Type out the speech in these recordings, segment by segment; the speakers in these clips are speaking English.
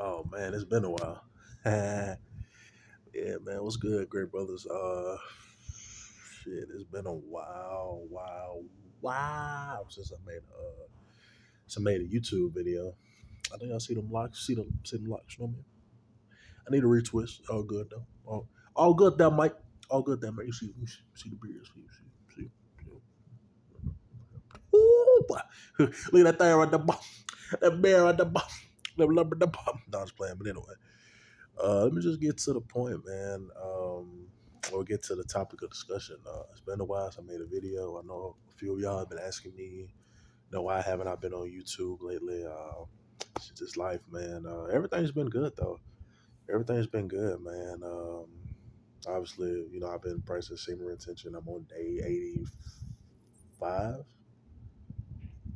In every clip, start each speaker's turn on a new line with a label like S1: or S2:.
S1: Oh man, it's been a while. Yeah, man, what's good, great brothers? Shit, it's been a while since I made a YouTube video. I think I see them likes, see them likes. You know what I mean? I need a retwist. All good though. All good there, Mike. All good there, Mike. You see the beard. See. Ooh, boy. Look at that thing right there, bum. That bear right there, bum. That lumber, the bum. No, I'm just playing, but anyway. Let me just get to the point, man. Or get to the topic of discussion. It's been a while since I made a video. I know a few of y'all have been asking me, why haven't I been on YouTube lately? It's just life, man. Everything's been good though. Everything's been good, man. Obviously, I've been practicing semen retention. I'm on day 85.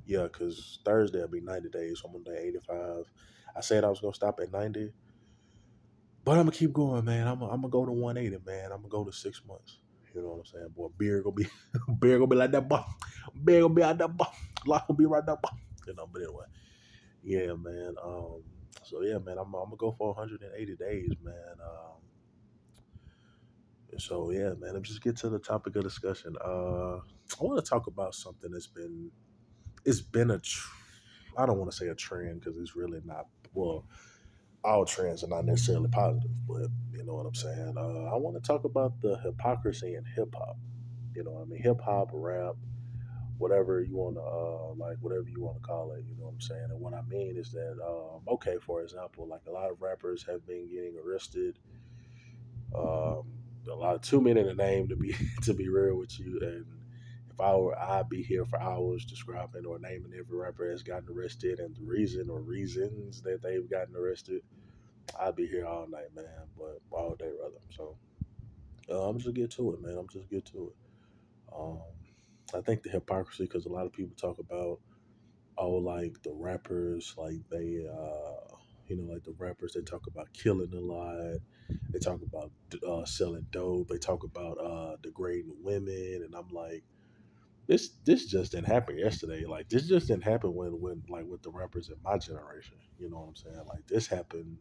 S1: Yeah, because Thursday will be 90 days. So I'm on day 85. I said I was gonna stop at 90. But I'm gonna keep going, man. I'm gonna go to 180, man. I'm gonna go to 6 months. You know what I'm saying, boy? Beer gonna be, beer gonna be like that, boy. Beer gonna be like that, boy. Lock gonna be right there, boy. But anyway, yeah, man. So yeah, man. I'm gonna go for 180 days, man. So yeah, man. Let's just get to the topic of discussion. I want to talk about something it's been I don't want to say a trend because it's really not. Well, all trends are not necessarily positive, but you know what I'm saying. I want to talk about the hypocrisy in hip hop. You know what I mean? Hip hop, rap, whatever you want to whatever you want to call it. You know what I'm saying? And what I mean is that, okay, for example, like a lot of rappers have been getting arrested. Um, a lot too many to name to be to be real with you. And if I were, I'd be here for hours describing or naming every rapper that's gotten arrested and the reason or reasons that they've gotten arrested. I'd be here all night, man, but all day rather. So I'm just get to it, man. I'm just get to it. Um, I think the hypocrisy because a lot of people talk about like the rappers, like like the rappers they talk about killing a lot. They talk about selling dope. They talk about degrading women, and I'm like, this just didn't happen yesterday. Like this just didn't happen when like with the rappers in my generation. You know what I'm saying? Like this happened.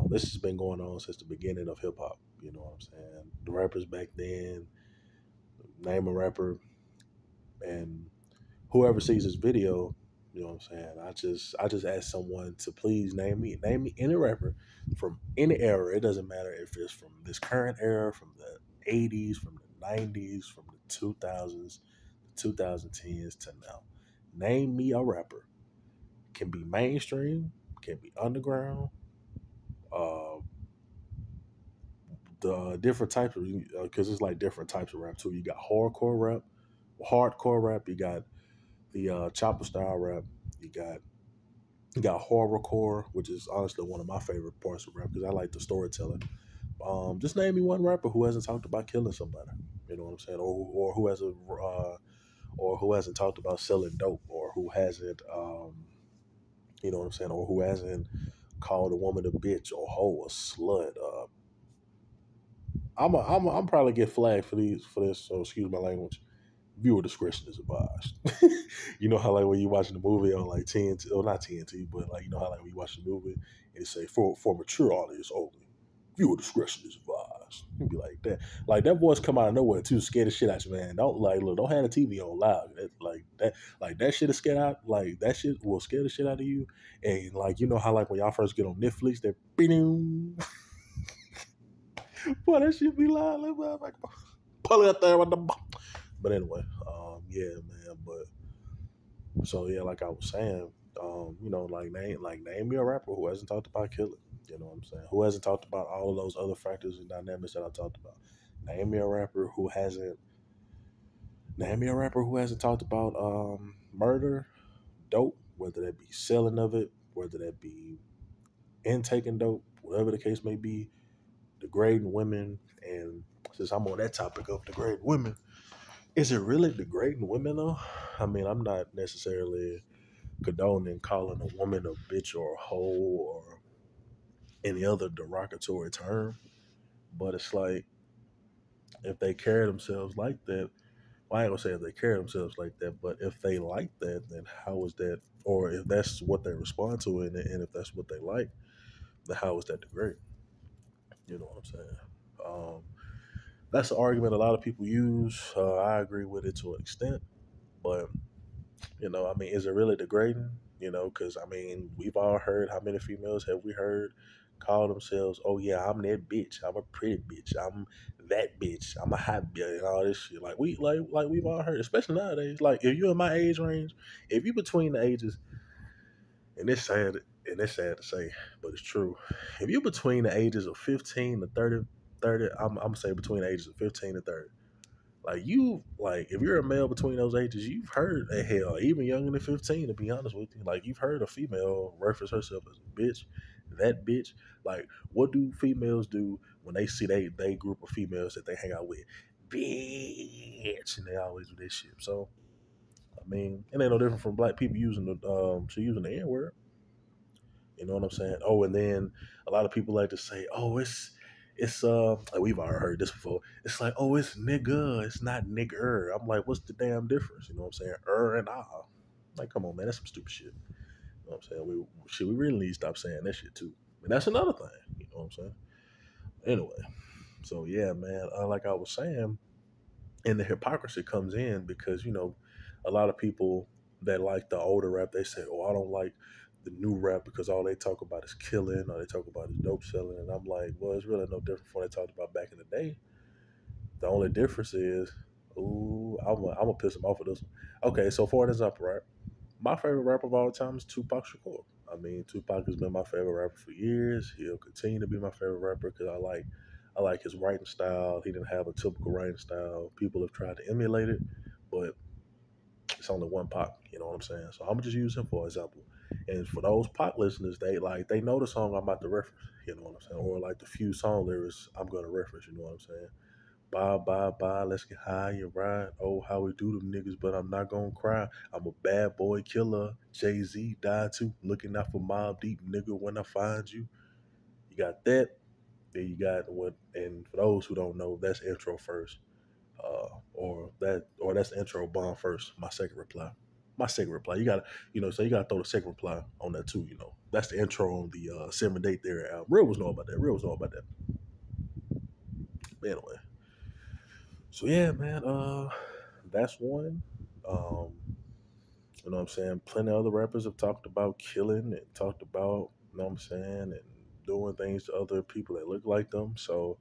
S1: This has been going on since the beginning of hip hop. You know what I'm saying? The rappers back then, name a rapper, and whoever sees this video, you know what I'm saying? I just ask someone to please name me any rapper from any era. It doesn't matter if it's from this current era, from the '80s, from the '90s, from the 2000s, the 2010s to now. Name me a rapper. Can be mainstream, can be underground. Uh, the different types of because it's like different types of rap too. You got hardcore rap. You got the chopper style rap. You got horrorcore, which is honestly one of my favorite parts of rap because I like the storytelling. Just name me one rapper who hasn't talked about killing somebody. You know what I'm saying, or who hasn't or who hasn't talked about selling dope, or who hasn't you know what I'm saying, or who hasn't called a woman a bitch or hoe or slut. I'm probably get flagged for this. So excuse my language. Viewer discretion is advised. You know how like when you watching the movie on like TNT, or not TNT, but like you know how like when you watch the movie and it say for mature audience only. Viewer discretion is advised. You be like that voice come out of nowhere too, scare the shit out you, man. Don't like look, don't have the TV on loud. Like that shit is scared out. Like that shit will scare the shit out of you. And like you know how like when y'all first get on Netflix, they're boy, that shit be loud. Like, pull it out there with the. But anyway, yeah, man. But so yeah, like I was saying, name me a rapper who hasn't talked about killing. You know what I'm saying? Who hasn't talked about all of those other factors and dynamics that I talked about? Name me a rapper who hasn't. Name me a rapper who hasn't talked about murder, dope, whether that be selling of it, whether that be intaking dope, whatever the case may be, degrading women. And since I'm on that topic of degrading women, is it really degrading women though? I mean, I'm not necessarily condoning calling a woman a bitch or a hoe or any other derogatory term, but it's like if they carry themselves like that, Well, I ain't gonna say if they carry themselves like that, but if they like that, then how is that? Or if that's what they respond to, and if that's what they like, then how is that degrading? You know what I'm saying? Um, that's an argument a lot of people use. I agree with it to an extent, but I mean, is it really degrading? Because I mean, we've all heard, how many females have we heard call themselves, "Oh yeah, I'm that bitch. I'm a pretty bitch. I'm that bitch. I'm a hot bitch," and all this shit. Like we've all heard, especially nowadays. Like if you're in my age range, if you're between the ages, and it's sad to say, but it's true. If you're between the ages of 15 to 30, I'm gonna say between the ages of 15 to 30. Like if you're a male between those ages, you've heard hell, even younger than 15, to be honest with you. Like you've heard a female reference herself as a bitch, that bitch. Like what do females do when they see they group of females that they hang out with? Bitch, and they always do this shit. So I mean, it ain't no different from black people using the N word. You know what I'm saying? Oh, and then a lot of people like to say, "Oh, it's like we've already heard this before. It's like, oh, it's nigga, it's not nigger." I'm like, what's the damn difference? You know what I'm saying? And ah. Like, come on, man, that's some stupid shit. You know what I'm saying? We really need to stop saying that shit too. And that's another thing. You know what I'm saying? Anyway, so yeah, man. Like I was saying, and the hypocrisy comes in because a lot of people that like the older rap, they say, "Oh, I don't like the new rap because all they talk about is killing, or they talk about is dope selling." And I'm like, well, it's really no different from what they talked about back in the day. The only difference is, ooh, I'm gonna piss them off with this one. Okay, so for an example, right, my favorite rapper of all time is Tupac Shakur. I mean, Tupac has been my favorite rapper for years. He'll continue to be my favorite rapper because I like his writing style. He didn't have a typical writing style. People have tried to emulate it, but it's only one Pac. You know what I'm saying? So I'm gonna just use him for example. And for those Pac listeners, they know the song I'm about to reference. You know what I'm saying? Or like the few song lyrics I'm gonna reference. You know what I'm saying? Bye, bye, bye, let's get high and ride. Oh, how we do them niggas, but I'm not gonna cry. I'm a bad boy killer. Jay-Z died too. Looking out for Mob Deep, nigga, when I find you. You got that. Then you got what, and for those who don't know, that's intro first. Or that's intro bomb first. My second reply. My second reply. So you gotta throw the second reply on that too, That's the intro on the 7 Day Theory album. Real was know about that. Real was know about that. But anyway. So yeah, man, that's one. Um, you know what I'm saying? Plenty of other rappers have talked about killing and talked about, what I'm saying, and doing things to other people that look like them. So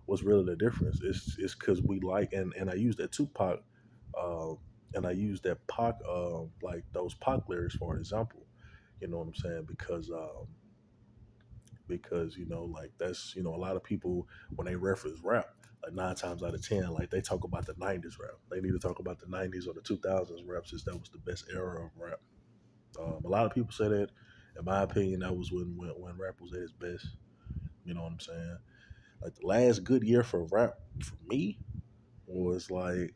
S1: what's really the difference? It's because we like, and I use that Tupac, uh, and I use that Pac, like those Pac lyrics for an example. You know what I'm saying? Because like that's a lot of people when they reference rap, like 9 times out of 10, like they talk about the '90s rap. They need to talk about the '90s or the 2000s rap, since that was the best era of rap. A lot of people say that. In my opinion, that was when rap was at its best. You know what I'm saying? Like the last good year for rap for me was like,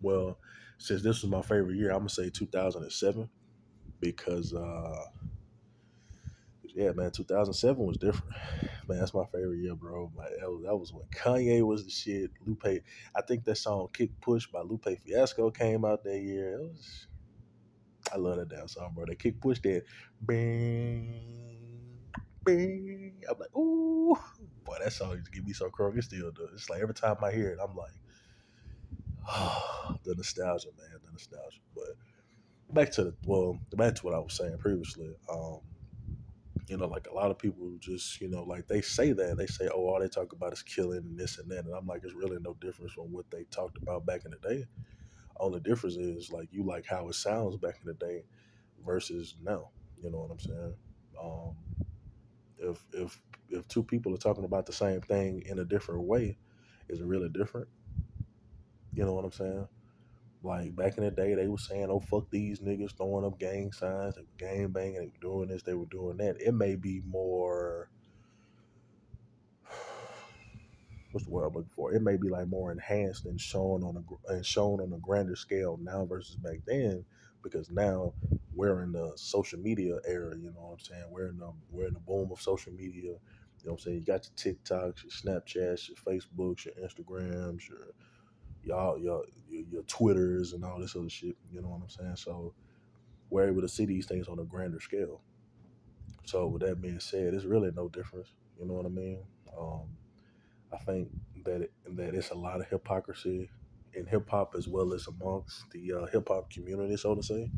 S1: well, since this was my favorite year, I'm gonna say 2007 because yeah, man, 2007 was different. Man, that's my favorite year, bro. Like that was when Kanye was the shit. Lupe, I think that song "Kick Push" by Lupe Fiasco came out that year. I love that damn song, bro. That "Kick Push" that bing, bing. I'm like, ooh, boy, that song used to get me so crunk. It still does. It's like every time I hear it, I'm like, the nostalgia, man, the nostalgia. But back to what I was saying previously. Like a lot of people just, like they say that they say, oh, all they talk about is killing and this and that, and I'm like, it's really no difference from what they talked about back in the day. Only difference is like you like how it sounds back in the day versus now. You know what I'm saying? Um, if two people are talking about the same thing in a different way, is it really different? You know what I'm saying? Like back in the day, they were saying, "Oh fuck these niggas," throwing up gang signs, they were gang banging, they were doing this, they were doing that. It may be more, what's the word I'm looking for? It may be like more enhanced and shown on a grander scale now versus back then, because now we're in the social media era. You know what I'm saying? We're in the boom of social media. You know what I'm saying? You got your TikToks, your Snapchats, your Facebooks, your Instagrams, your your Twitters and all this other shit. You know what I'm saying? So we're able to see these things on a grander scale. So with that being said, it's really no difference. You know what I mean? Um, I think that it's a lot of hypocrisy in hip hop as well as amongst the hip hop community, so to say.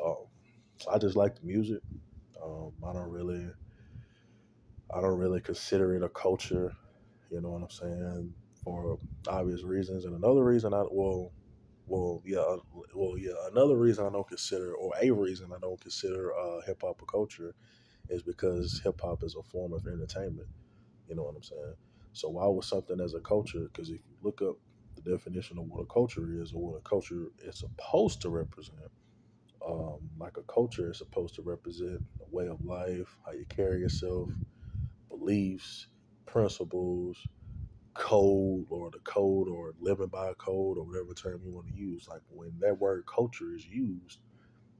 S1: Um, I just like the music. Um, I don't really, I don't really consider it a culture. You know what I'm saying? For obvious reasons, and another reason well, yeah, another reason I don't consider, or a reason I don't consider hip hop a culture, is because hip hop is a form of entertainment. You know what I'm saying? So why was something as a culture? Because if you look up the definition of what a culture is, or what a culture is supposed to represent, like a culture is supposed to represent a way of life, how you carry yourself, beliefs, principles, code, or the code, or living by a code, or whatever term you want to use. Like when that word culture is used,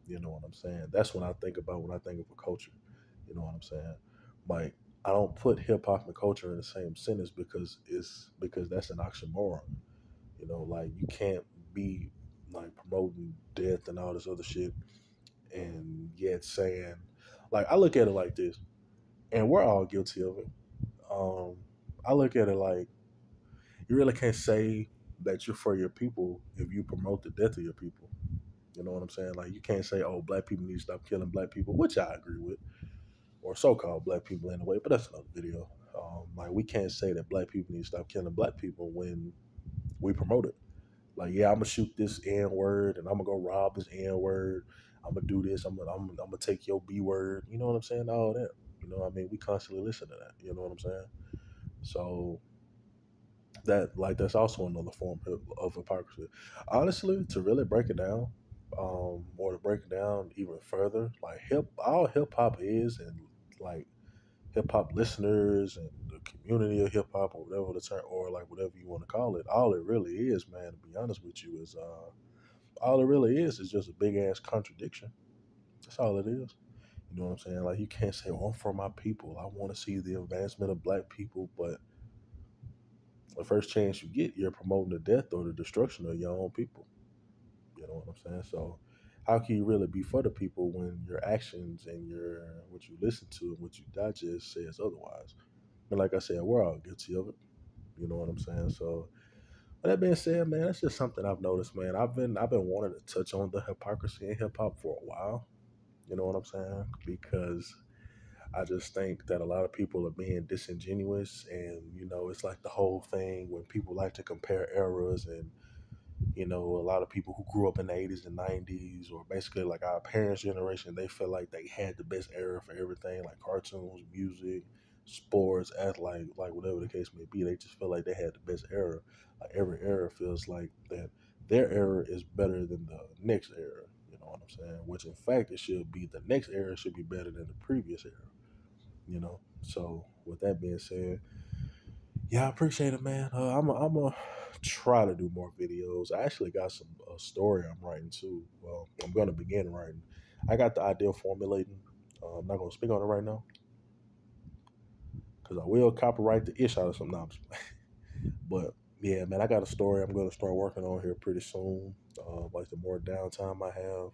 S1: you know what I'm saying? That's what I think about when I think of a culture. You know what I'm saying? Like I don't put hip hop and culture in the same sentence because that's an oxymoron. You know, like you can't be like promoting death and all this other shit and yet saying, like, I look at it like this, and we're all guilty of it. Um, I look at it like you really can't say that you're for your people if you promote the death of your people. You know what I'm saying? Like you can't say, "Oh, black people need to stop killing black people," which I agree with, or so-called black people anyway. But that's another video. Like we can't say that black people need to stop killing black people when we promote it. Like, yeah, I'm gonna shoot this N word, and I'm gonna go rob this N word. I'm gonna do this. I'm gonna take your B word. You know what I'm saying? All that. You know what I mean? We constantly listen to that. You know what I'm saying? So that's also another form of hypocrisy. Honestly, to really break it down, or to break it down even further, like all hip hop is, and like hip hop listeners and the community of hip hop, or whatever the term, or like whatever you want to call it, all it really is, man. To be honest with you, is all it really is just a big ass contradiction. That's all it is. You know what I'm saying? Like you can't say, "Oh, I'm for my people. I want to see the advancement of black people," but the first chance you get, you're promoting the death or the destruction of your own people. You know what I'm saying? So, how can you really be for the people when your actions and your what you listen to and what you digest says otherwise? And like I said, we're all guilty of it. You know what I'm saying? So, with that being said, man, that's just something I've noticed, man. I've been wanting to touch on the hypocrisy in hip hop for a while. You know what I'm saying? Because I just think that a lot of people are being disingenuous, and it's like the whole thing when people like to compare eras, and a lot of people who grew up in the 80s and 90s, or basically like our parents' generation, they feel like they had the best era for everything, like cartoons, music, sports, like whatever the case may be. They just feel like they had the best era. Like every era feels like that their era is better than the next era. You know what I'm saying? Which in fact it should be, the next era should be better than the previous era. So with that being said, yeah, I appreciate it, man. I'm a try to do more videos. I actually got some story I'm writing too. Well, I'm gonna begin writing. I got the idea formulating. I'm not gonna speak on it right now because I will copyright the ish out of some knobs. But yeah, man, I got a story I'm gonna start working on here pretty soon. Like the more downtime I have,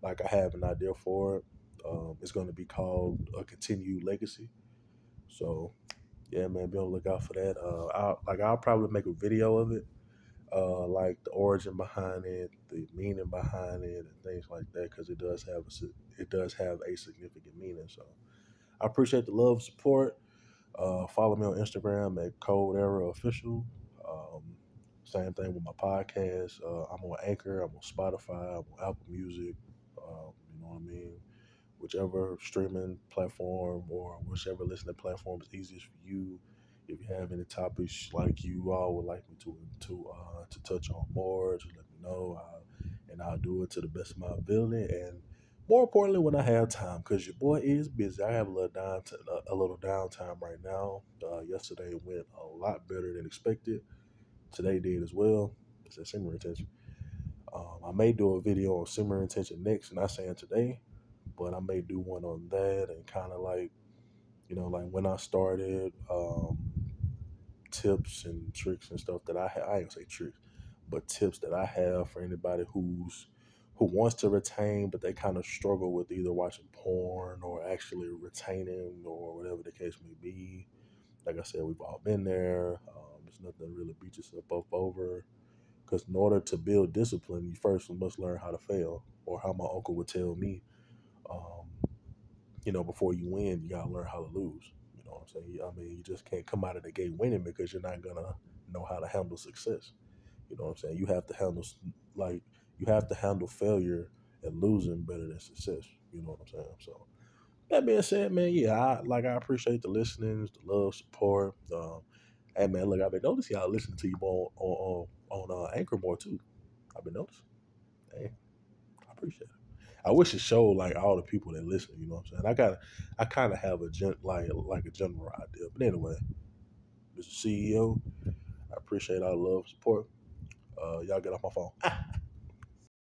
S1: like I have an idea for it. It's gonna be called A Continued Legacy. So yeah, man, be on the lookout for that. I'll probably make a video of it, like the origin behind it, the meaning behind it, and things like that, because it does have a significant meaning. So I appreciate the love and support. Follow me on Instagram at Cold Era Official. Um, Same thing with my podcast. I'm on Anchor. I'm on Spotify. I'm on Apple Music. You know what I mean? Whichever streaming platform or whichever listening platform is easiest for you. If you have any topics like you all would like me to touch on more, just let me know, and I'll do it to the best of my ability. And more importantly, when I have time, because your boy is busy. I have a little downtime right now. Yesterday went a lot better than expected. Today did as well. It's a simmer intention. I may do a video on simmer intention next, not saying today, but I may do one on that, and kind of like, like when I started, tips and tricks and stuff that I ain't gonna say tricks, but tips that I have for anybody who wants to retain, but they kind of struggle with either watching porn or actually retaining or whatever the case may be. Like I said, we've all been there. There's nothing to really beat yourself up over. Because in order to build discipline, you first must learn how to fail, or how my uncle would tell me, um, before you win, you gotta learn how to lose. You know what I'm saying? I mean, you just can't come out of the gate winning because you're not gonna know how to handle success. You know what I'm saying? Like you have to handle failure and losing better than success. You know what I'm saying? So that being said, man, yeah, I appreciate the listenings, the love, support. Hey man, look, I've been noticing y'all listening to you more on Anchor more too. I've been noticing. Hey, I appreciate it. I wish it showed like all the people that listen. You know what I'm saying? I kind of have like a general idea. But anyway, Mr. CEO, I appreciate all the love, support. Y'all get off my phone.